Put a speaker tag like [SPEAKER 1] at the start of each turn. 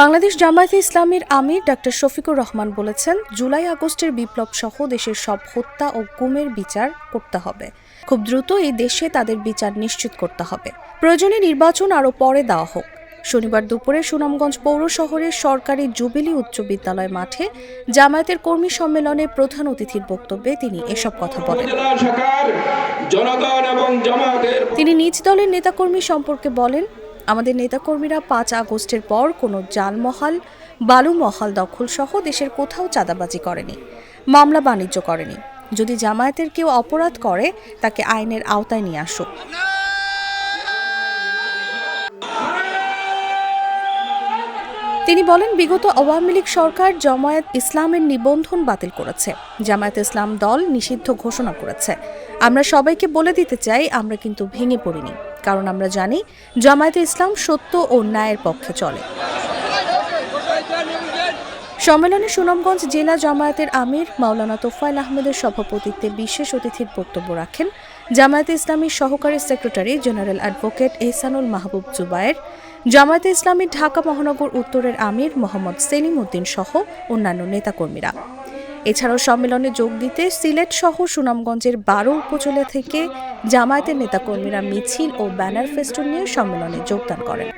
[SPEAKER 1] বাংলাদেশ জামায়াতে ইসলামীর আমির ডক্টর শফিকুর রহমান বলেছেন, জুলাই আগস্টের বিপ্লব সহ দেশের সব হত্যা ও গুমের বিচার করতে হবে। খুব দ্রুত এই দেশে তাদের বিচার নিশ্চিত করতে হবে। প্রয়োজনে নির্বাচন আরও পরে দেওয়া হোক। শনিবার দুপুরে সুনামগঞ্জ পৌর শহরের সরকারি জুবিলি উচ্চ বিদ্যালয় মাঠে জামায়াতের কর্মী সম্মেলনে প্রধান অতিথির বক্তব্যে তিনি এসব কথা বলেন। তিনি নিজ দলের নেতাকর্মী সম্পর্কে বলেন, আমাদের নেতাকর্মীরা ৫ আগস্টের পর কোনো জালমহাল, বালুমহাল দখল সহ দেশের কোথাও চাঁদাবাজি করেনি, মামলা বাণিজ্য করেনি। যদি জামায়াতের কেউ অপরাধ করে তাকে আইনের আওতায় নিয়ে আসুক। তিনি বলেন, বিগত আওয়ামী লীগ সরকার জামায়াত ইসলামের নিবন্ধন বাতিল করেছে, জামায়াত ইসলাম দল নিষিদ্ধ ঘোষণা করেছে। আমরা সবাইকে বলে দিতে চাই, আমরা কিন্তু ভেঙে পড়িনি, কারণ আমরা জানি জামায়াতে ইসলাম সত্য ও ন্যায়ের পক্ষে চলে। সম্মেলনে সুনামগঞ্জ জেলা জামায়াতের আমির মাওলানা তোফায়েল আহমেদের সভাপতিত্বে বিশেষ অতিথির বক্তব্য রাখেন জামায়াতে ইসলামীর সহকারী সেক্রেটারি জেনারেল অ্যাডভোকেট এহসানুল মাহবুব জুবায়ের, জামায়াতে ইসলামী ঢাকা মহানগর উত্তরের আমির মোহাম্মদ সেলিম উদ্দিন সহ অন্যান্য নেতাকর্মীরা। এছাড়াও সম্মেলনে যোগ দিতে সিলেট সহ সুনামগঞ্জের ১২ উপজেলা থেকে জামায়াতের নেতাকর্মীরা মিছিল ও ব্যানার ফেস্টুন নিয়ে সম্মেলনে যোগদান করেন।